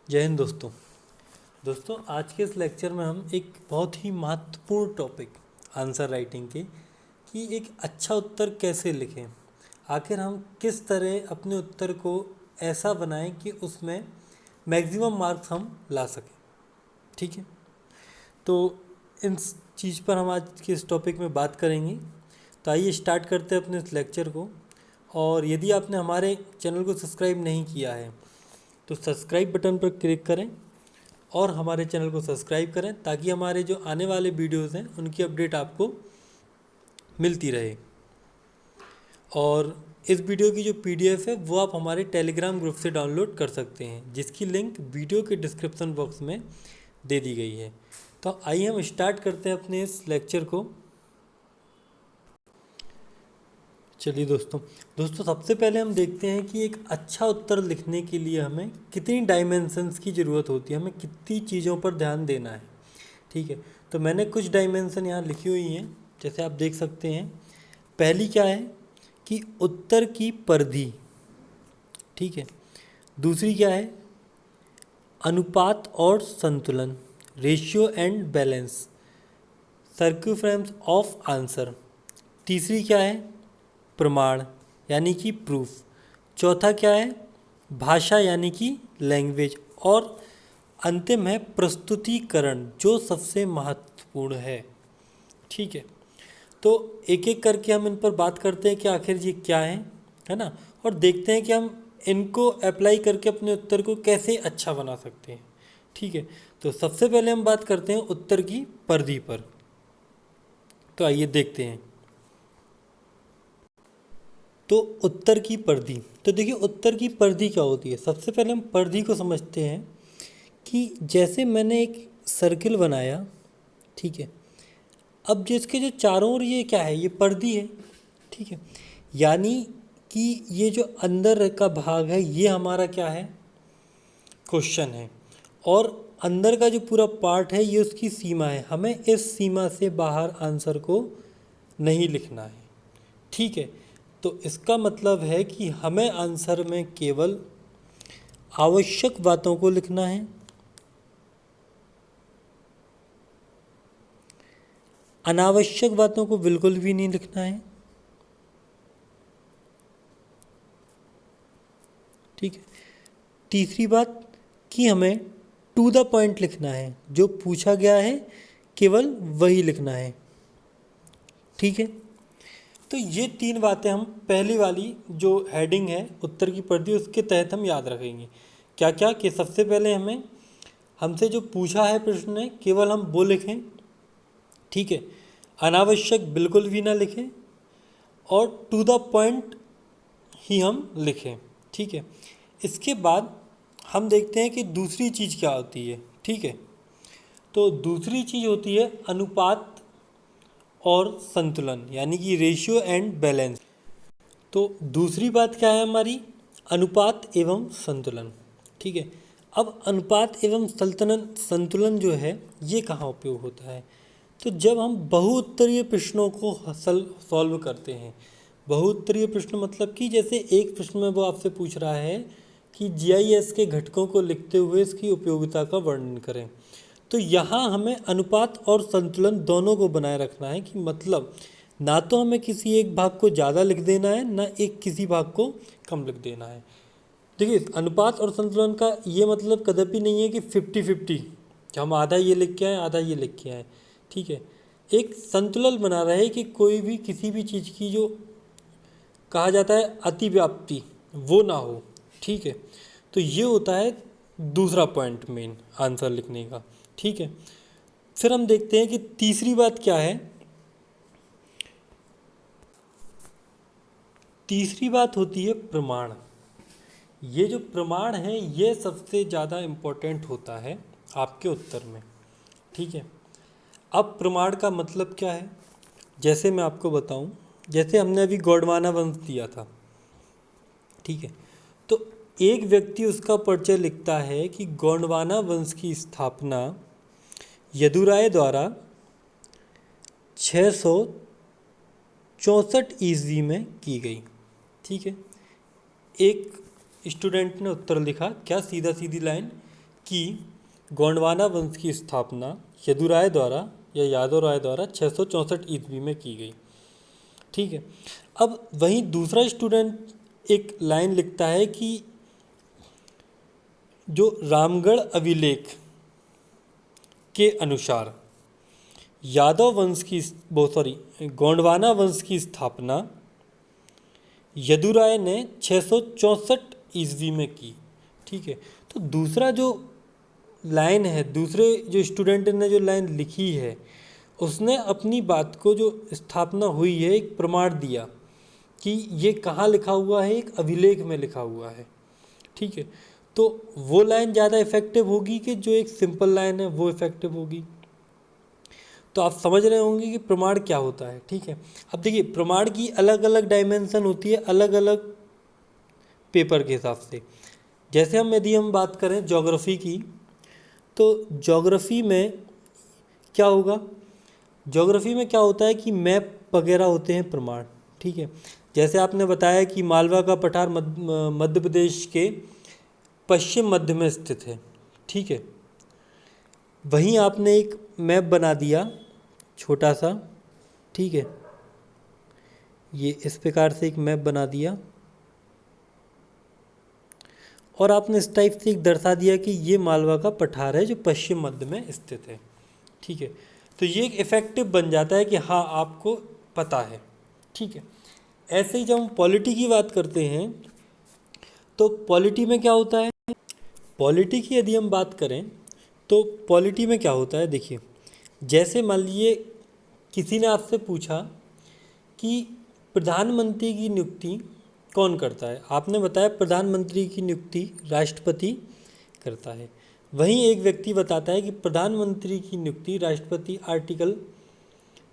जय हिंद दोस्तों आज के इस लेक्चर में हम एक बहुत ही महत्वपूर्ण टॉपिक आंसर राइटिंग के कि एक अच्छा उत्तर कैसे लिखें। आखिर हम किस तरह अपने उत्तर को ऐसा बनाएं कि उसमें मैक्सिमम मार्क्स हम ला सकें। ठीक है, तो इन चीज़ पर हम आज के इस टॉपिक में बात करेंगे। तो आइए स्टार्ट करते हैं अपने इस लेक्चर को। और यदि आपने हमारे चैनल को सब्सक्राइब नहीं किया है तो सब्सक्राइब बटन पर क्लिक करें और हमारे चैनल को सब्सक्राइब करें ताकि हमारे जो आने वाले वीडियोस हैं उनकी अपडेट आपको मिलती रहे। और इस वीडियो की जो पीडीएफ है वो आप हमारे टेलीग्राम ग्रुप से डाउनलोड कर सकते हैं, जिसकी लिंक वीडियो के डिस्क्रिप्शन बॉक्स में दे दी गई है। तो आइए हम स्टार्ट करते हैं अपने इस लेक्चर को। चलिए दोस्तों सबसे पहले हम देखते हैं कि एक अच्छा उत्तर लिखने के लिए हमें कितनी डायमेंशंस की ज़रूरत होती है, हमें कितनी चीज़ों पर ध्यान देना है। ठीक है, तो मैंने कुछ डायमेंशन यहाँ लिखी हुई हैं, जैसे आप देख सकते हैं। पहली क्या है कि उत्तर की परिधि। ठीक है, दूसरी क्या है अनुपात और संतुलन, ratio and balance, circumference of answer. तीसरी क्या है प्रमाण यानी कि प्रूफ। चौथा क्या है भाषा यानी कि लैंग्वेज। और अंतिम है प्रस्तुतिकरण, जो सबसे महत्वपूर्ण है। ठीक है, तो एक एक करके हम इन पर बात करते हैं कि आखिर ये क्या है ना, और देखते हैं कि हम इनको अप्लाई करके अपने उत्तर को कैसे अच्छा बना सकते हैं। ठीक है, तो सबसे पहले हम बात करते हैं उत्तर की परिधि पर। तो आइए देखते हैं। तो उत्तर की परिधि, तो देखिए उत्तर की परिधि क्या होती है। सबसे पहले हम परिधि को समझते हैं कि जैसे मैंने एक सर्किल बनाया। ठीक है, अब जिसके जो चारों ओर ये क्या है, ये परिधि है। ठीक है, यानी कि ये जो अंदर का भाग है ये हमारा क्या है क्वेश्चन है, और अंदर का जो पूरा पार्ट है ये उसकी सीमा है। हमें इस सीमा से बाहर आंसर को नहीं लिखना है। ठीक है, तो इसका मतलब है कि हमें आंसर में केवल आवश्यक बातों को लिखना है, अनावश्यक बातों को बिल्कुल भी नहीं लिखना है। ठीक है, तीसरी बात कि हमें टू द पॉइंट लिखना है, जो पूछा गया है केवल वही लिखना है। ठीक है, तो ये तीन बातें हम पहली वाली जो हेडिंग है उत्तर की परिधि उसके तहत हम याद रखेंगे। क्या क्या कि सबसे पहले हमें हमसे जो पूछा है प्रश्न ने केवल हम वो लिखें। ठीक है, अनावश्यक बिल्कुल भी ना लिखें और टू द पॉइंट ही हम लिखें। ठीक है, इसके बाद हम देखते हैं कि दूसरी चीज़ क्या होती है। ठीक है, तो दूसरी चीज़ होती है अनुपात और संतुलन यानी कि रेशियो एंड बैलेंस। तो दूसरी बात क्या है हमारी अनुपात एवं संतुलन। ठीक है, अब अनुपात एवं संतुलन जो है ये कहाँ उपयोग होता है, तो जब हम बहुउत्तरीय प्रश्नों को सॉल्व करते हैं। बहुउत्तरीय प्रश्न मतलब कि जैसे एक प्रश्न में वो आपसे पूछ रहा है कि जीआईएस के घटकों को लिखते हुए इसकी उपयोगिता का वर्णन करें। तो यहाँ हमें अनुपात और संतुलन दोनों को बनाए रखना है कि मतलब ना तो हमें किसी एक भाग को ज़्यादा लिख देना है, ना एक किसी भाग को कम लिख देना है। देखिए अनुपात और संतुलन का ये मतलब कदापि नहीं है कि 50-50 कि हम आधा ये लिख के आए आधा ये लिख के आए। ठीक है, एक संतुलन बना रहे कि कोई भी किसी भी चीज़ की जो कहा जाता है अतिव्याप्ति वो ना हो। ठीक है, तो ये होता है दूसरा पॉइंट मेन आंसर लिखने का। ठीक है, फिर हम देखते हैं कि तीसरी बात क्या है। तीसरी बात होती है प्रमाण। ये जो प्रमाण है ये सबसे ज़्यादा इम्पोर्टेंट होता है आपके उत्तर में। ठीक है, अब प्रमाण का मतलब क्या है, जैसे मैं आपको बताऊं, जैसे हमने अभी गोंडवाना वंश दिया था। ठीक है, तो एक व्यक्ति उसका परिचय लिखता है कि गोंडवाना वंश की स्थापना यदुराय द्वारा 664 ईस्वी में की गई। ठीक है, एक स्टूडेंट ने उत्तर लिखा क्या सीधा सीधी लाइन कि गोंडवाना वंश की स्थापना यदुराय द्वारा या यादव राय द्वारा 664 ईस्वी में की गई। ठीक है। अब वहीं दूसरा स्टूडेंट एक लाइन लिखता है कि जो रामगढ़ अभिलेख के अनुसार यादव वंश की गोंडवाना वंश की स्थापना यदुराय ने 664 ईस्वी में की। ठीक है। तो दूसरा जो लाइन है, दूसरे जो स्टूडेंट ने जो लाइन लिखी है, उसने अपनी बात को जो स्थापना हुई है एक प्रमाण दिया कि ये कहाँ लिखा हुआ है, एक अभिलेख में लिखा हुआ है। ठीक है। तो वो लाइन ज़्यादा इफेक्टिव होगी कि जो एक सिंपल लाइन है वो इफेक्टिव होगी। तो आप समझ रहे होंगे कि प्रमाण क्या होता है। ठीक है। अब देखिए, प्रमाण की अलग अलग डायमेंशन होती है अलग अलग पेपर के हिसाब से। जैसे यदि हम बात करें ज्योग्राफी की, तो ज्योग्राफी में क्या होगा, ज्योग्राफी में क्या होता है कि मैप वगैरह होते हैं प्रमाण। ठीक है। जैसे आपने बताया कि मालवा का पठार मध्य प्रदेश के पश्चिम मध्य में स्थित है। ठीक है। वहीं आपने एक मैप बना दिया छोटा सा। ठीक है। ये इस प्रकार से एक मैप बना दिया और आपने इस टाइप से एक दर्शा दिया कि ये मालवा का पठार है जो पश्चिम मध्य में स्थित है। ठीक है। तो ये एक इफेक्टिव बन जाता है कि हाँ आपको पता है। ठीक है। ऐसे ही जब हम पॉलिटी की बात करते हैं तो पॉलिटी में क्या होता है, पॉलिटी की यदि हम बात करें तो पॉलिटी में क्या होता है, देखिए जैसे मान लीजिए किसी ने आपसे पूछा कि प्रधानमंत्री की नियुक्ति कौन करता है, आपने बताया प्रधानमंत्री की नियुक्ति राष्ट्रपति करता है। वहीं एक व्यक्ति बताता है कि प्रधानमंत्री की नियुक्ति राष्ट्रपति आर्टिकल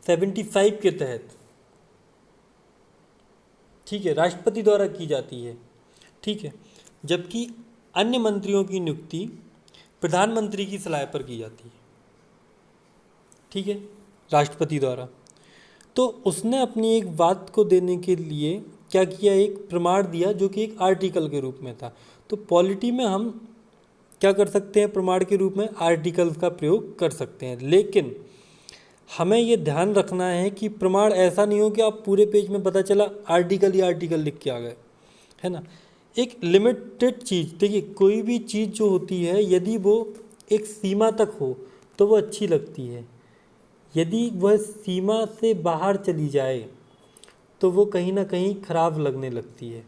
75 के तहत, ठीक है, राष्ट्रपति द्वारा की जाती है। ठीक है। जबकि अन्य मंत्रियों की नियुक्ति प्रधानमंत्री की सलाह पर की जाती है। ठीक है, राष्ट्रपति द्वारा। तो उसने अपनी एक बात को देने के लिए क्या किया, एक प्रमाण दिया जो कि एक आर्टिकल के रूप में था। तो पॉलिटी में हम क्या कर सकते हैं, प्रमाण के रूप में आर्टिकल्स का प्रयोग कर सकते हैं। लेकिन हमें ये ध्यान रखना है कि प्रमाण ऐसा नहीं हो कि आप पूरे पेज में पता चला आर्टिकल ही आर्टिकल लिख के आ गए, है ना। एक लिमिटेड चीज़, देखिए कोई भी चीज़ जो होती है यदि वो एक सीमा तक हो तो वो अच्छी लगती है, यदि वह सीमा से बाहर चली जाए तो वो कहीं ना कहीं खराब लगने लगती है।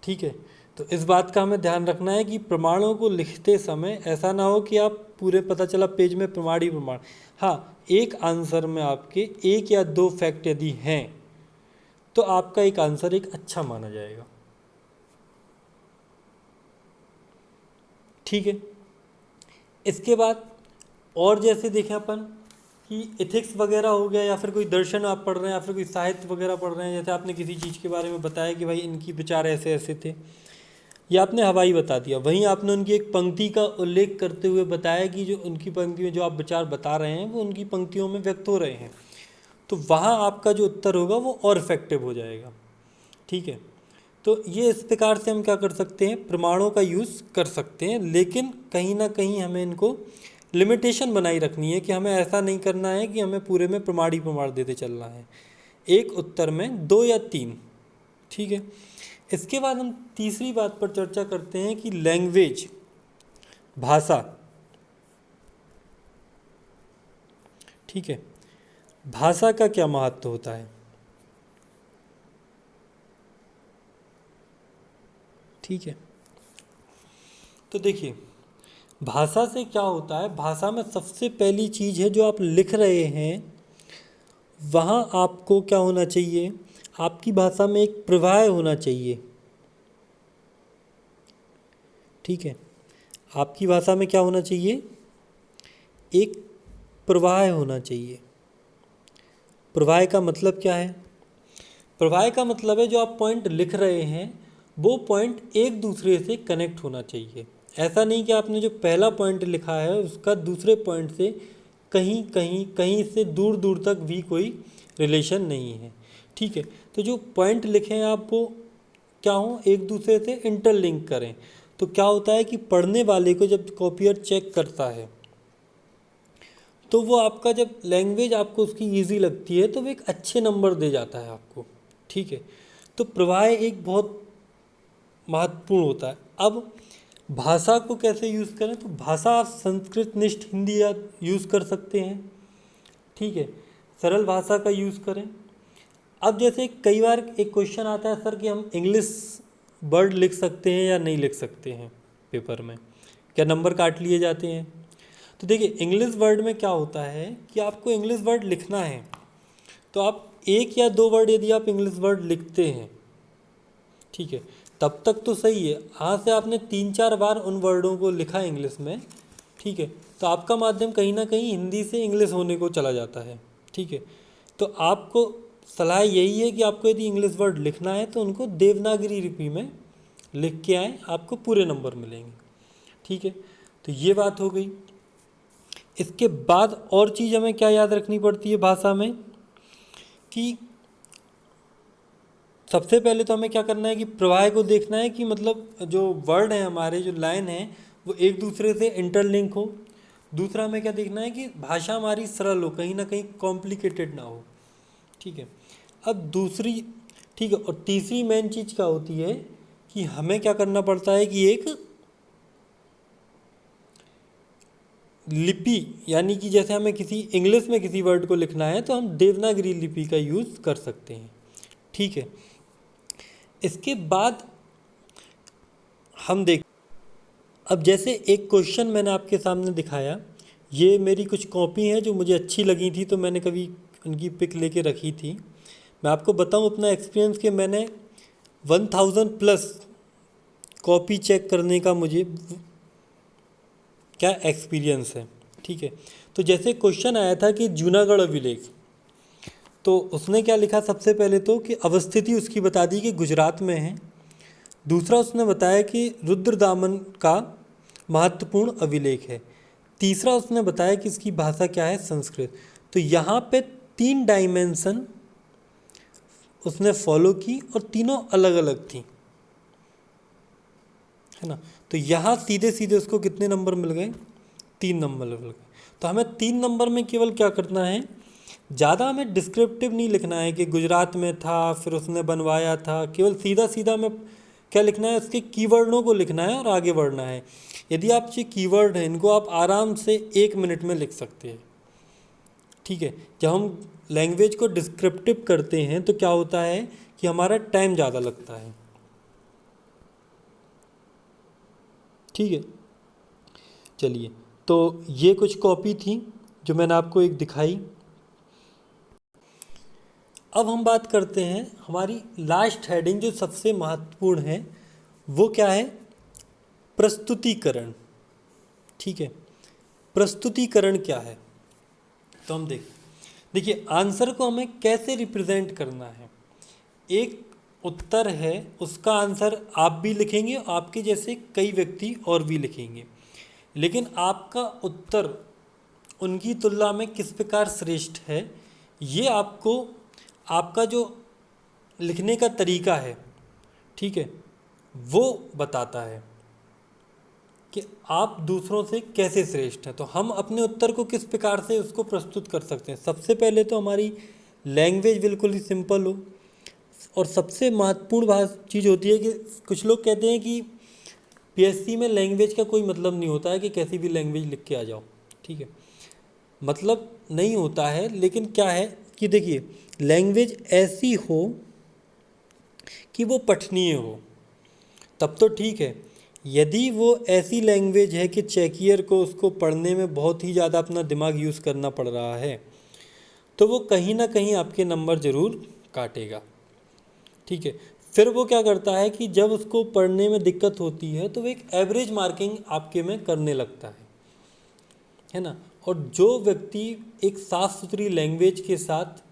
ठीक है। तो इस बात का हमें ध्यान रखना है कि प्रमाणों को लिखते समय ऐसा ना हो कि आप पूरे पता चला पेज में प्रमाण ही प्रमाण। हाँ, एक आंसर में आपके एक या दो फैक्ट यदि हैं तो आपका एक आंसर एक अच्छा माना जाएगा। ठीक है। इसके बाद और जैसे देखें अपन कि एथिक्स वगैरह हो गया, या फिर कोई दर्शन आप पढ़ रहे हैं, या फिर कोई साहित्य वगैरह पढ़ रहे हैं, जैसे आपने किसी चीज़ के बारे में बताया कि भाई इनकी विचार ऐसे ऐसे थे, या आपने हवाई बता दिया, वहीं आपने उनकी एक पंक्ति का उल्लेख करते हुए बताया कि जो उनकी पंक्ति में जो आप विचार बता रहे हैं वो उनकी पंक्तियों में व्यक्त हो रहे हैं, तो वहाँ आपका जो उत्तर होगा वो और इफेक्टिव हो जाएगा। ठीक है। तो ये इस प्रकार से हम क्या कर सकते हैं, प्रमाणों का यूज़ कर सकते हैं, लेकिन कहीं ना कहीं हमें इनको लिमिटेशन बनाई रखनी है कि हमें ऐसा नहीं करना है कि हमें पूरे में प्रमाण ही प्रमाण देते चलना है, एक उत्तर में 2 या 3। ठीक है। इसके बाद हम तीसरी बात पर चर्चा करते हैं कि लैंग्वेज, भाषा। ठीक है। भाषा का क्या महत्व होता है। ठीक है। तो देखिए भाषा से क्या होता है, भाषा में सबसे पहली चीज़ है जो आप लिख रहे हैं वहाँ आपको क्या होना चाहिए, आपकी भाषा में एक प्रवाह होना चाहिए। ठीक है। आपकी भाषा में क्या होना चाहिए, एक प्रवाह होना चाहिए। प्रवाह का मतलब क्या है, प्रवाह का मतलब है जो आप पॉइंट लिख रहे हैं वो पॉइंट एक दूसरे से कनेक्ट होना चाहिए। ऐसा नहीं कि आपने जो पहला पॉइंट लिखा है उसका दूसरे पॉइंट से कहीं कहीं कहीं से दूर दूर तक भी कोई रिलेशन नहीं है। ठीक है। तो जो पॉइंट लिखे हैं आप वो क्या हो, एक दूसरे से इंटरलिंक करें। तो क्या होता है कि पढ़ने वाले को जब कॉपियर चेक करता है तो वो आपका जब लैंग्वेज आपको उसकी ईजी लगती है तो वो एक अच्छे नंबर दे जाता है आपको। ठीक है, तो प्रवाह एक बहुत महत्वपूर्ण होता है। अब भाषा को कैसे यूज़ करें, तो भाषा आप संस्कृत निष्ठ हिंदी या यूज़ कर सकते हैं। ठीक है, सरल भाषा का यूज़ करें। अब जैसे कई बार एक क्वेश्चन आता है सर कि हम इंग्लिश वर्ड लिख सकते हैं या नहीं लिख सकते हैं पेपर में, क्या नंबर काट लिए जाते हैं। तो देखिए इंग्लिश वर्ड में क्या होता है कि आपको इंग्लिश वर्ड लिखना है तो आप एक या दो वर्ड यदि आप इंग्लिश वर्ड लिखते हैं, ठीक है, तब तक तो सही है। हाँ से आपने 3-4 बार उन वर्डों को लिखा इंग्लिश में, ठीक है, तो आपका माध्यम कहीं ना कहीं हिंदी से इंग्लिश होने को चला जाता है। ठीक है, तो आपको सलाह यही है कि आपको यदि इंग्लिश वर्ड लिखना है तो उनको देवनागरी लिपि में लिख के आएँ, आपको पूरे नंबर मिलेंगे। ठीक है, तो ये बात हो गई। इसके बाद और चीज़ हमें क्या याद रखनी पड़ती है भाषा में कि सबसे पहले तो हमें क्या करना है कि प्रवाह को देखना है कि मतलब जो वर्ड हैं हमारे, जो लाइन है वो एक दूसरे से इंटरलिंक हो। दूसरा हमें क्या देखना है कि भाषा हमारी सरल हो, कहीं ना कहीं कॉम्प्लिकेटेड ना हो। ठीक है, अब दूसरी, ठीक है, और तीसरी मेन चीज़ क्या होती है कि हमें क्या करना पड़ता है कि एक लिपि, यानी कि जैसे हमें किसी इंग्लिश में किसी वर्ड को लिखना है तो हम देवनागरी लिपि का यूज़ कर सकते हैं। ठीक है, इसके बाद हम देख, अब जैसे एक क्वेश्चन मैंने आपके सामने दिखाया, ये मेरी कुछ कॉपी हैं जो मुझे अच्छी लगी थी तो मैंने कभी उनकी पिक लेके रखी थी। मैं आपको बताऊं अपना एक्सपीरियंस कि मैंने 1000+ कॉपी चेक करने का मुझे क्या एक्सपीरियंस है। ठीक है, तो जैसे क्वेश्चन आया था कि जूनागढ़ अभिलेख, तो उसने क्या लिखा, सबसे पहले तो कि अवस्थिति उसकी बता दी कि गुजरात में है। दूसरा उसने बताया कि रुद्रदामन का महत्वपूर्ण अभिलेख है। तीसरा उसने बताया कि इसकी भाषा क्या है, संस्कृत। तो यहाँ पे 3 डायमेंशन उसने फॉलो की और तीनों अलग अलग थी, है ना। तो यहाँ सीधे सीधे उसको कितने नंबर मिल गए, 3 नंबर मिल गए। तो हमें 3 नंबर में केवल क्या करना है, ज़्यादा हमें डिस्क्रिप्टिव नहीं लिखना है कि गुजरात में था फिर उसने बनवाया था, केवल सीधा सीधा हमें क्या लिखना है, उसके कीवर्डों को लिखना है और आगे बढ़ना है। यदि आप ये कीवर्ड हैं इनको आप आराम से 1 मिनट में लिख सकते हैं। ठीक है, जब हम लैंग्वेज को डिस्क्रिप्टिव करते हैं तो क्या होता है कि हमारा टाइम ज़्यादा लगता है। ठीक है, चलिए, तो ये कुछ कॉपी थी जो मैंने आपको एक दिखाई। अब हम बात करते हैं हमारी लास्ट हेडिंग जो सबसे महत्वपूर्ण है, वो क्या है, प्रस्तुतिकरण। ठीक है, प्रस्तुतिकरण क्या है, तो हम देखिए आंसर को हमें कैसे रिप्रेजेंट करना है। एक उत्तर है, उसका आंसर आप भी लिखेंगे, आपके जैसे कई व्यक्ति और भी लिखेंगे, लेकिन आपका उत्तर उनकी तुलना में किस प्रकार श्रेष्ठ है ये आपको आपका जो लिखने का तरीका है, ठीक है, वो बताता है कि आप दूसरों से कैसे श्रेष्ठ हैं। तो हम अपने उत्तर को किस प्रकार से उसको प्रस्तुत कर सकते हैं। सबसे पहले तो हमारी लैंग्वेज बिल्कुल ही सिंपल हो, और सबसे महत्वपूर्ण चीज़ होती है कि कुछ लोग कहते हैं कि पीएससी में लैंग्वेज का कोई मतलब नहीं होता है कि कैसी भी लैंग्वेज लिख के आ जाओ। ठीक है, मतलब नहीं होता है, लेकिन क्या है कि देखिए लैंग्वेज ऐसी हो कि वो पठनीय हो तब तो ठीक है। यदि वो ऐसी लैंग्वेज है कि चेकियर को उसको पढ़ने में बहुत ही ज़्यादा अपना दिमाग यूज़ करना पड़ रहा है तो वो कहीं ना कहीं आपके नंबर ज़रूर काटेगा। ठीक है, फिर वो क्या करता है कि जब उसको पढ़ने में दिक्कत होती है तो वो एक एवरेज मार्किंग आपके में करने लगता है ना। और जो व्यक्ति एक साफ़ सुथरी लैंग्वेज के साथ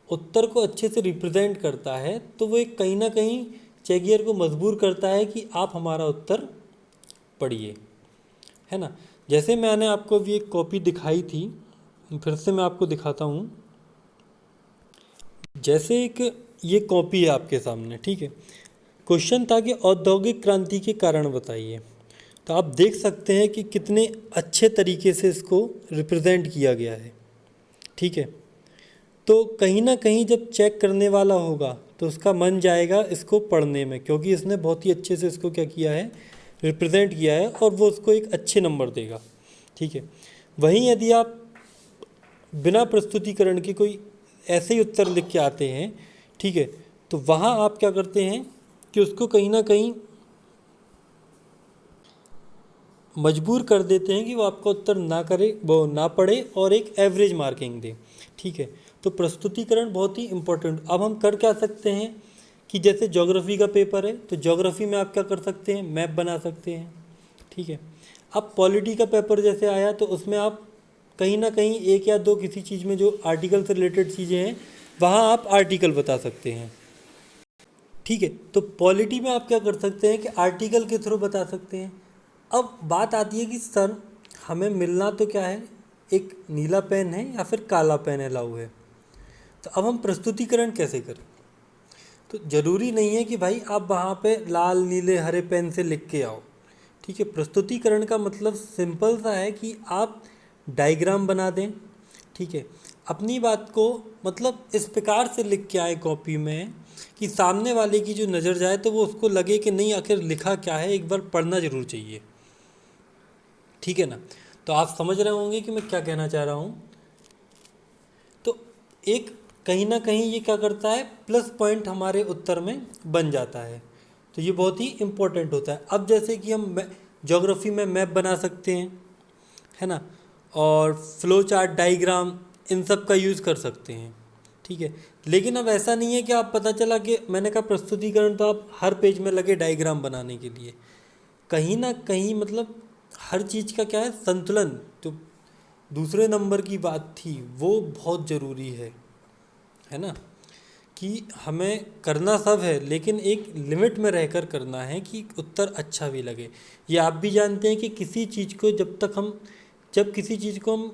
उत्तर को अच्छे से रिप्रेजेंट करता है तो वो एक कहीं ना कहीं चेकियर को मजबूर करता है कि आप हमारा उत्तर पढ़िए, है ना। जैसे मैंने आपको भी एक कॉपी दिखाई थी, फिर से मैं आपको दिखाता हूँ। जैसे एक ये कॉपी है आपके सामने, ठीक है, क्वेश्चन था कि औद्योगिक क्रांति के कारण बताइए। तो आप देख सकते हैं कि कितने अच्छे तरीके से इसको रिप्रेजेंट किया गया है। ठीक है, तो कहीं ना कहीं जब चेक करने वाला होगा तो उसका मन जाएगा इसको पढ़ने में, क्योंकि इसने बहुत ही अच्छे से इसको क्या किया है, रिप्रेजेंट किया है, और वो उसको एक अच्छे नंबर देगा। ठीक है, वहीं यदि आप बिना प्रस्तुतिकरण के कोई ऐसे ही उत्तर लिख के आते हैं, ठीक है, तो वहाँ आप क्या करते हैं कि उसको कहीं ना कहीं मजबूर कर देते हैं कि वो आपका उत्तर ना करे, वो ना पढ़े और एक एवरेज मार्किंग दे। ठीक है, तो प्रस्तुतिकरण बहुत ही इम्पोर्टेंट। अब हम कर क्या सकते हैं कि जैसे ज्योग्राफी का पेपर है तो ज्योग्राफी में आप क्या कर सकते हैं, मैप बना सकते हैं। ठीक है, अब पॉलिटी का पेपर जैसे आया तो उसमें आप कहीं ना कहीं एक या दो किसी चीज़ में जो आर्टिकल से रिलेटेड चीज़ें हैं वहाँ आप आर्टिकल बता सकते हैं। ठीक है, तो पॉलिटी में आप क्या कर सकते हैं कि आर्टिकल के थ्रू बता सकते हैं। अब बात आती है कि सर हमें मिलना तो क्या है, एक नीला पेन है या फिर काला पेन अलाउ है, तो अब हम प्रस्तुतिकरण कैसे करें। तो ज़रूरी नहीं है कि भाई आप वहाँ पे लाल नीले हरे पेन से लिख के आओ। ठीक है, प्रस्तुतिकरण का मतलब सिंपल सा है कि आप डायग्राम बना दें। ठीक है, अपनी बात को मतलब इस प्रकार से लिख के आए कॉपी में कि सामने वाले की जो नज़र जाए तो वो उसको लगे कि नहीं आखिर लिखा क्या है, एक बार पढ़ना ज़रूर चाहिए। ठीक है ना, तो आप समझ रहे होंगे कि मैं क्या कहना चाह रहा हूँ। तो एक कहीं ना कहीं ये क्या करता है, प्लस पॉइंट हमारे उत्तर में बन जाता है, तो ये बहुत ही इम्पोर्टेंट होता है। अब जैसे कि हम ज्योग्राफी में मैप बना सकते हैं, है ना, और फ्लो चार्ट, डायग्राम, इन सब का यूज़ कर सकते हैं। ठीक है, लेकिन अब ऐसा नहीं है कि आप पता चला कि मैंने कहा प्रस्तुतिकरण तो आप हर पेज में लगे डायग्राम बनाने के लिए, कहीं ना कहीं मतलब हर चीज़ का क्या है, संतुलन। तो दूसरे नंबर की बात थी वो बहुत ज़रूरी है ना, कि हमें करना सब है लेकिन एक लिमिट में रहकर करना है कि उत्तर अच्छा भी लगे। ये आप भी जानते हैं कि किसी चीज़ को जब किसी चीज़ को हम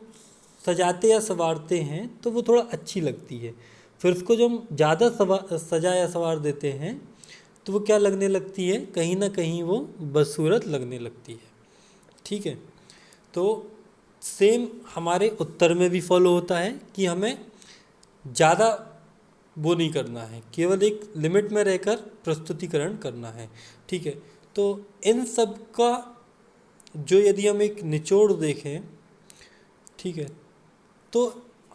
सजाते या संवारते हैं तो वो थोड़ा अच्छी लगती है, फिर उसको जब हम ज़्यादा सजा या संवार देते हैं तो वो क्या लगने लगती है, कहीं ना कहीं वो बदसूरत लगने लगती है। ठीक है, तो सेम हमारे उत्तर में भी फॉलो होता है कि हमें ज़्यादा वो नहीं करना है, केवल एक लिमिट में रहकर प्रस्तुतिकरण करना है। ठीक है, तो इन सब का जो यदि हम एक निचोड़ देखें, ठीक है, तो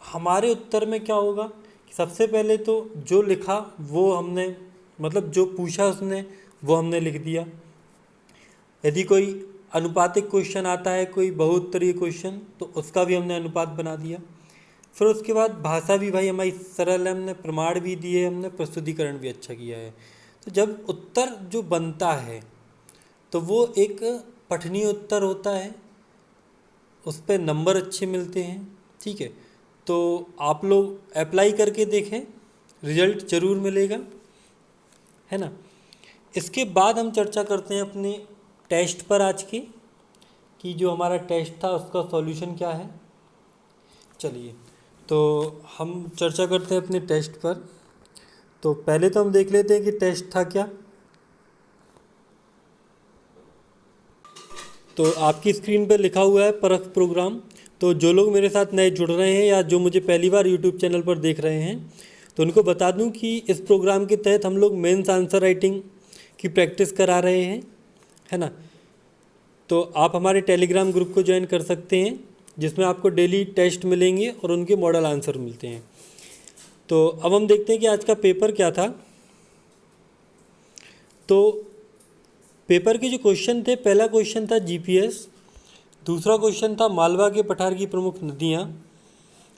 हमारे उत्तर में क्या होगा कि सबसे पहले तो जो लिखा वो हमने, मतलब जो पूछा उसने वो हमने लिख दिया। यदि कोई अनुपातिक क्वेश्चन आता है, कोई बहुउत्तरीय क्वेश्चन, तो उसका भी हमने अनुपात बना दिया। फिर उसके बाद भाषा भी भाई हमारी सरल है, हमने प्रमाण भी दिए, हमने प्रस्तुतिकरण भी अच्छा किया है। तो जब उत्तर जो बनता है तो वो एक पठनीय उत्तर होता है, उस पर नंबर अच्छे मिलते हैं। ठीक है, तो आप लोग अप्लाई करके देखें, रिजल्ट ज़रूर मिलेगा, है ना। इसके बाद हम चर्चा करते हैं अपने टेस्ट पर आज के, कि जो हमारा टेस्ट था उसका सॉल्यूशन क्या है। चलिए, तो हम चर्चा करते हैं अपने टेस्ट पर। तो पहले तो हम देख लेते हैं कि टेस्ट था क्या। तो आपकी स्क्रीन पर लिखा हुआ है परख प्रोग्राम। तो जो लोग मेरे साथ नए जुड़ रहे हैं या जो मुझे पहली बार यूट्यूब चैनल पर देख रहे हैं, तो उनको बता दूं कि इस प्रोग्राम के तहत हम लोग मेंस आंसर राइटिंग की प्रैक्टिस करा रहे हैं, है ना। तो आप हमारे टेलीग्राम ग्रुप को ज्वाइन कर सकते हैं, जिसमें आपको डेली टेस्ट मिलेंगे और उनके मॉडल आंसर मिलते हैं। तो अब हम देखते हैं कि आज का पेपर क्या था। तो पेपर के जो क्वेश्चन थे, पहला क्वेश्चन था जीपीएस, दूसरा क्वेश्चन था मालवा के पठार की प्रमुख नदियाँ,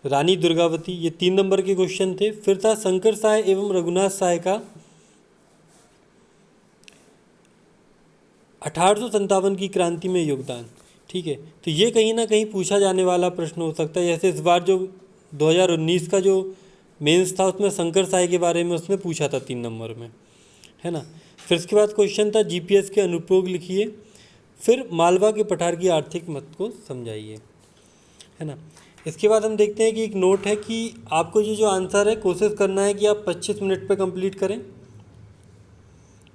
रानी दुर्गावती, ये 3 नंबर के क्वेश्चन थे। फिर था शंकर साय एवं रघुनाथ साय का 1857 की क्रांति में योगदान। ठीक है, तो ये कहीं ना कहीं पूछा जाने वाला प्रश्न हो सकता है। जैसे इस बार जो 2019 का जो मेंस था उसमें शंकर साय के बारे में उसमें पूछा था 3 नंबर में, है ना। फिर इसके बाद क्वेश्चन था जीपीएस के अनुप्रयोग लिखिए, फिर मालवा के पठार की आर्थिक महत्व को समझाइए, है ना। इसके बाद हम देखते हैं कि एक नोट है कि आपको ये जो आंसर है कोशिश करना है कि आप 25 मिनट पे कंप्लीट करें।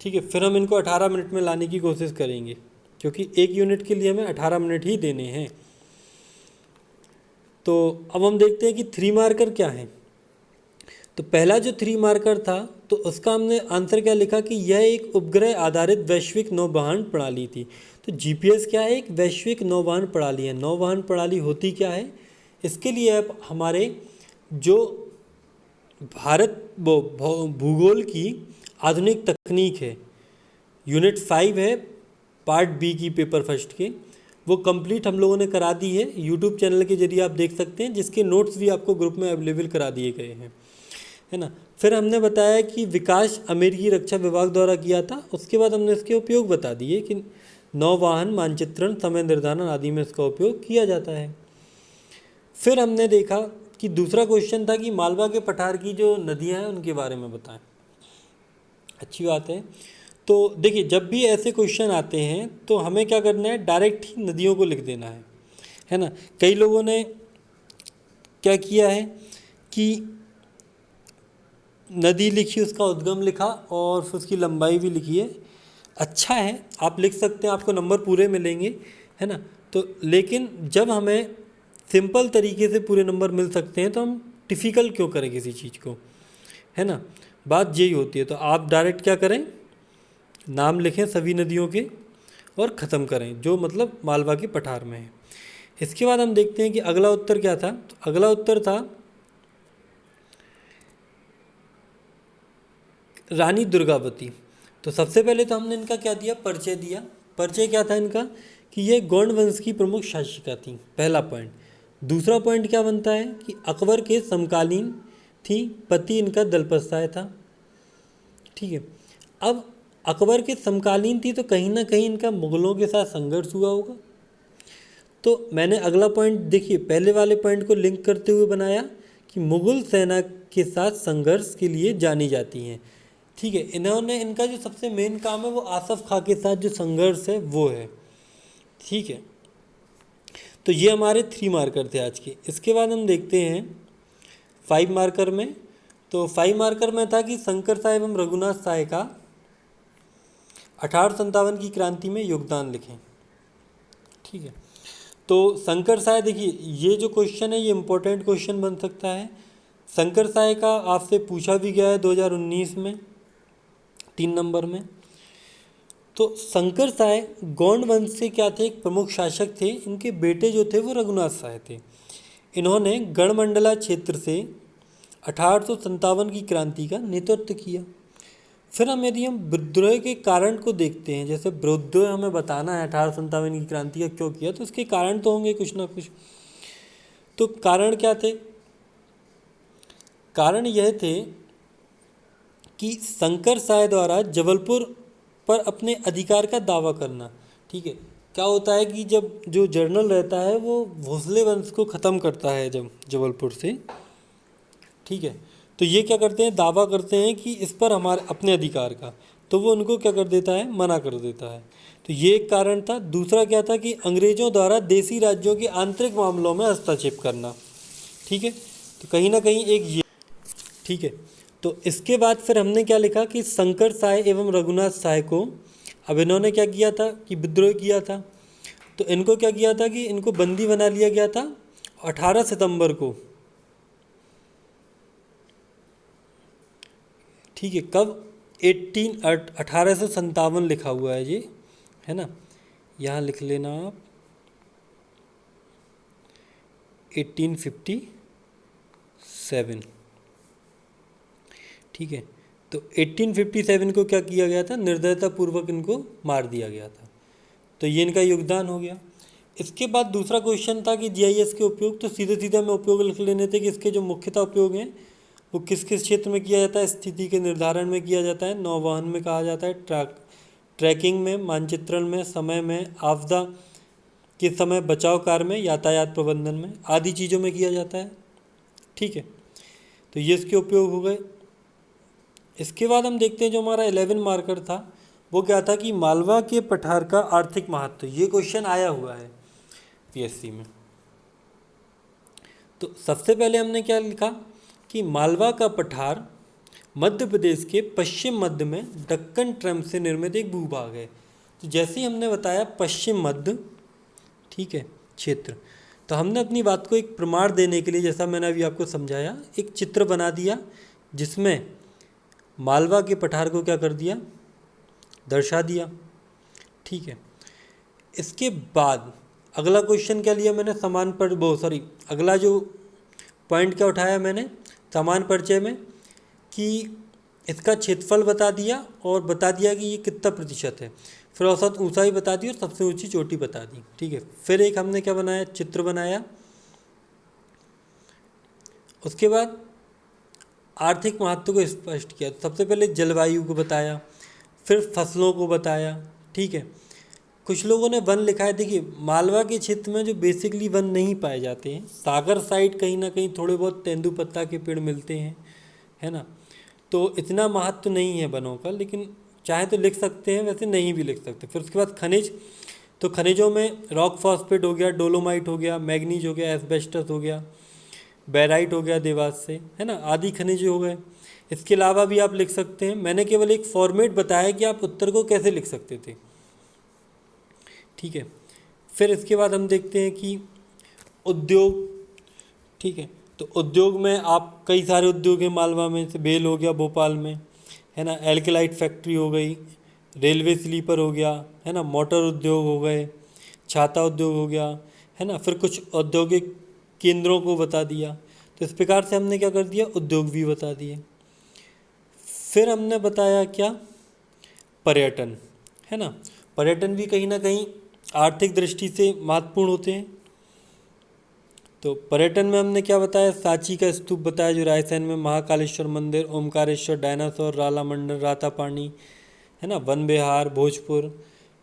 ठीक है, फिर हम इनको 18 मिनट में लाने की कोशिश करेंगे, क्योंकि एक यूनिट के लिए हमें 18 मिनट ही देने हैं। तो अब हम देखते हैं कि 3 मार्कर क्या है। तो पहला जो 3 मार्कर था, तो उसका हमने आंसर क्या लिखा कि यह एक उपग्रह आधारित वैश्विक नौवहन प्रणाली थी। तो जीपीएस क्या है? एक वैश्विक नौवहन प्रणाली है। नौवहन प्रणाली होती क्या है? इसके लिए अब हमारे जो भारत भूगोल की आधुनिक तकनीक है, यूनिट 5 है, पार्ट बी की पेपर फर्स्ट के, वो कंप्लीट हम लोगों ने करा दी है। यूट्यूब चैनल के जरिए आप देख सकते हैं, जिसके नोट्स भी आपको ग्रुप में अवेलेबल करा दिए गए हैं, है ना। फिर हमने बताया कि विकास अमेरिकी रक्षा विभाग द्वारा किया था। उसके बाद हमने इसके उपयोग बता दिए कि नौवाहन, मानचित्रण, समय निर्धारण आदि में इसका उपयोग किया जाता है। फिर हमने देखा कि दूसरा क्वेश्चन था कि मालवा के पठार की जो नदियाँ हैं उनके बारे में बताएं। अच्छी बात है। तो देखिए, जब भी ऐसे क्वेश्चन आते हैं तो हमें क्या करना है, डायरेक्ट ही नदियों को लिख देना है ना। कई लोगों ने क्या किया है कि नदी लिखी, उसका उद्गम लिखा और फिर उसकी लंबाई भी लिखी है। अच्छा है, आप लिख सकते हैं, आपको नंबर पूरे मिलेंगे, है ना। तो लेकिन जब हमें सिंपल तरीके से पूरे नंबर मिल सकते हैं तो हम डिफ़िकल्ट क्यों करें किसी चीज़ को, है ना। बात यही होती है। तो आप डायरेक्ट क्या करें, नाम लिखें सभी नदियों के और ख़त्म करें, जो मतलब मालवा के पठार में है। इसके बाद हम देखते हैं कि अगला उत्तर क्या था। तो अगला उत्तर था रानी दुर्गावती। तो सबसे पहले तो हमने इनका क्या दिया, परिचय दिया। परिचय क्या था इनका कि ये गौंड वंश की प्रमुख शासिका थी, पहला पॉइंट। दूसरा पॉइंट क्या बनता है कि अकबर के समकालीन थी, पति इनका दलपतराय था। ठीक है, अब अकबर के समकालीन थी तो कहीं ना कहीं इनका मुग़लों के साथ संघर्ष हुआ होगा। तो मैंने अगला पॉइंट देखिए, पहले वाले पॉइंट को लिंक करते हुए बनाया कि मुग़ल सेना के साथ संघर्ष के लिए जानी जाती हैं। ठीक है, इन्होंने, इनका जो सबसे मेन काम है वो आसफ़ खां के साथ जो संघर्ष है वो है। ठीक है, तो ये हमारे 3 मार्कर थे आज के। इसके बाद हम देखते हैं 5 मार्कर में। तो 5 मार्कर में था कि शंकर साय एवं रघुनाथ साय का 1857 की क्रांति में योगदान लिखें। ठीक है, तो शंकर साय, देखिए ये जो क्वेश्चन है ये इम्पोर्टेंट क्वेश्चन बन सकता है। शंकर साय का आपसे पूछा भी गया है 2019 में 3 नंबर में। तो शंकर साय गौंड वंश से क्या थे, एक प्रमुख शासक थे। इनके बेटे जो थे वो रघुनाथ साय थे। इन्होंने गढ़मंडला क्षेत्र से 1857 की क्रांति का नेतृत्व किया। फिर हम यदि हम विद्रोह के कारण को देखते हैं, जैसे विद्रोह हमें बताना है 1857 की क्रांति का क्यों किया, तो उसके कारण तो होंगे कुछ ना कुछ। तो कारण क्या थे? कारण यह थे कि शंकर साय द्वारा जबलपुर पर अपने अधिकार का दावा करना। ठीक है, क्या होता है कि जब जो जर्नल रहता है वो भोसले वंश को ख़त्म करता है जब जबलपुर से, ठीक है, तो ये क्या करते हैं, दावा करते हैं कि इस पर हमारे अपने अधिकार का, तो वो उनको क्या कर देता है, मना कर देता है। तो ये एक कारण था। दूसरा क्या था कि अंग्रेज़ों द्वारा देसी राज्यों के आंतरिक मामलों में हस्तक्षेप करना। ठीक है, तो कहीं ना कहीं एक ये, ठीक है। तो इसके बाद फिर हमने क्या लिखा कि शंकर साय एवं रघुनाथ साय को, अब इन्होंने क्या किया था कि विद्रोह किया था। तो इनको क्या किया था कि इनको बंदी बना लिया गया था 18 सितंबर को। ठीक है, कब? 1857 लिखा हुआ है ये, है ना, यहाँ लिख लेना आप 1857। ठीक है, तो 1857 को क्या किया गया था, निर्दयतापूर्वक इनको मार दिया गया था। तो ये इनका योगदान हो गया। इसके बाद दूसरा क्वेश्चन था कि जीआईएस के उपयोग। तो सीधे सीधे हमें उपयोग लिख लेने थे कि इसके जो मुख्यतः उपयोग हैं वो किस किस क्षेत्र में किया जाता है। स्थिति के निर्धारण में किया जाता है, नौवहन में कहा जाता है, ट्रैकिंग में, मानचित्रण में, समय में, आपदा के समय बचाव कार्य में, यातायात प्रबंधन में, आदि चीज़ों में किया जाता है। ठीक है, तो ये इसके उपयोग हो गए। इसके बाद हम देखते हैं जो हमारा 11 मार्कर था वो क्या था कि मालवा के पठार का आर्थिक महत्व। ये क्वेश्चन आया हुआ है पीएससी में। तो सबसे पहले हमने क्या लिखा कि मालवा का पठार मध्य प्रदेश के पश्चिम मध्य में दक्कन ट्रम्प से निर्मित एक भूभाग है। तो जैसे ही हमने बताया पश्चिम मध्य, ठीक है, क्षेत्र, तो हमने अपनी बात को एक प्रमाण देने के लिए, जैसा मैंने अभी आपको समझाया, एक चित्र बना दिया जिसमें मालवा के पठार को क्या कर दिया, दर्शा दिया। ठीक है, इसके बाद अगला क्वेश्चन क्या लिया मैंने, अगला जो पॉइंट क्या उठाया मैंने समान परिचय में, कि इसका क्षेत्रफल बता दिया और बता दिया कि ये कितना प्रतिशत है, फिर औसत ऊंचाई बता दी और सबसे ऊंची चोटी बता दी। ठीक है, फिर एक हमने क्या बनाया, चित्र बनाया। उसके बाद आर्थिक महत्व को स्पष्ट किया। सबसे पहले जलवायु को बताया, फिर फसलों को बताया। ठीक है, कुछ लोगों ने वन लिखा है। देखिए, मालवा के क्षेत्र में जो बेसिकली वन नहीं पाए जाते हैं, सागर साइड कहीं ना कहीं थोड़े बहुत तेंदुपत्ता के पेड़ मिलते हैं, है ना, तो इतना महत्व नहीं है वनों का, लेकिन चाहे तो लिख सकते हैं, वैसे नहीं भी लिख सकते। फिर उसके बाद खनिज, तो खनिजों में रॉक फॉस्फेट हो गया, डोलोमाइट हो गया, मैग्नीज हो गया, एस्बेस्टस हो गया, बैराइट हो गया देवास से, है ना, आदि खनिज हो गए। इसके अलावा भी आप लिख सकते हैं। मैंने केवल एक फॉर्मेट बताया कि आप उत्तर को कैसे लिख सकते थे। ठीक है, फिर इसके बाद हम देखते हैं कि उद्योग। ठीक है, तो उद्योग में आप कई सारे उद्योग हैं मालवा में, से बेल हो गया भोपाल में, है ना, एल्केलाइट फैक्ट्री हो गई, रेलवे स्लीपर हो गया, है ना, मोटर उद्योग हो गए, छाता उद्योग हो गया, है ना, फिर कुछ औद्योगिक केंद्रों को बता दिया। तो इस प्रकार से हमने क्या कर दिया, उद्योग भी बता दिए। फिर हमने बताया क्या, पर्यटन, है ना, पर्यटन भी कहीं ना कहीं आर्थिक दृष्टि से महत्वपूर्ण होते हैं। तो पर्यटन में हमने क्या बताया, सांची का स्तूप बताया जो रायसेन में, महाकालेश्वर मंदिर, ओमकारेश्वर, डायनासोर, राला मंडल, रातापानी, है ना, वन विहार, भोजपुर,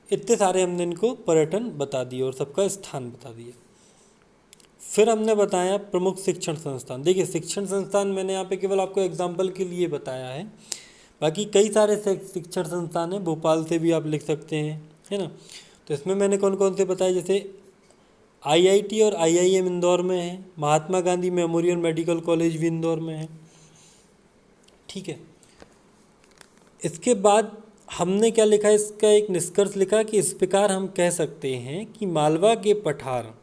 इतने सारे हमने इनको पर्यटन बता दिए और सबका स्थान बता दिया। फिर हमने बताया प्रमुख शिक्षण संस्थान। देखिए, शिक्षण संस्थान मैंने यहाँ पे केवल आपको एग्जाम्पल के लिए बताया है, बाकी कई सारे शिक्षण संस्थान हैं, भोपाल से भी आप लिख सकते हैं, है ना। तो इसमें मैंने कौन कौन से बताए, जैसे आईआईटी और आईआईएम इंदौर में है, Mahatma Gandhi memorial medical college भी इंदौर में है। ठीक है, इसके बाद हमने क्या लिखा, इसका एक निष्कर्ष लिखा कि इस प्रकार हम कह सकते हैं कि मालवा का पठार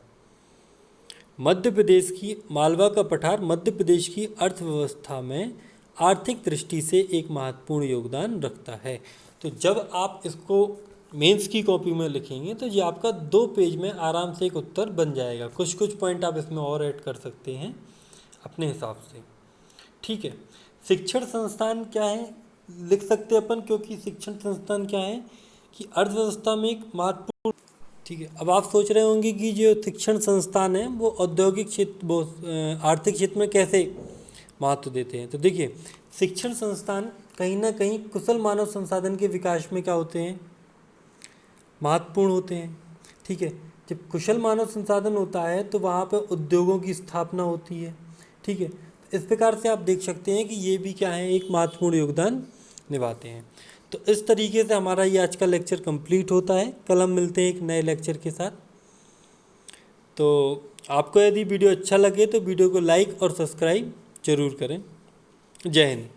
मध्य प्रदेश की अर्थव्यवस्था में आर्थिक दृष्टि से एक महत्वपूर्ण योगदान रखता है। तो जब आप इसको मेंस की कॉपी में लिखेंगे तो ये आपका 2 पेज में आराम से एक उत्तर बन जाएगा। कुछ कुछ पॉइंट आप इसमें और ऐड कर सकते हैं अपने हिसाब से। ठीक है, शिक्षण संस्थान क्या है लिख सकते हैं अपन, क्योंकि शिक्षण संस्थान क्या है कि अर्थव्यवस्था में एक महत्वपूर्ण। ठीक है, अब आप सोच रहे होंगे कि जो शिक्षण संस्थान है वो औद्योगिक क्षेत्र, वो आर्थिक क्षेत्र में कैसे महत्व देते हैं। तो देखिए, शिक्षण संस्थान कहीं ना कहीं कुशल मानव संसाधन के विकास में क्या होते हैं, महत्वपूर्ण होते हैं। ठीक है, जब कुशल मानव संसाधन होता है तो वहाँ पर उद्योगों की स्थापना होती है। ठीक है, इस प्रकार से आप देख सकते हैं कि ये भी क्या है, एक महत्वपूर्ण योगदान निभाते हैं। तो इस तरीके से हमारा ये आज का लेक्चर कंप्लीट होता है। कल हम मिलते हैं एक नए लेक्चर के साथ। तो आपको यदि वीडियो अच्छा लगे तो वीडियो को लाइक और सब्सक्राइब जरूर करें। जय हिंद।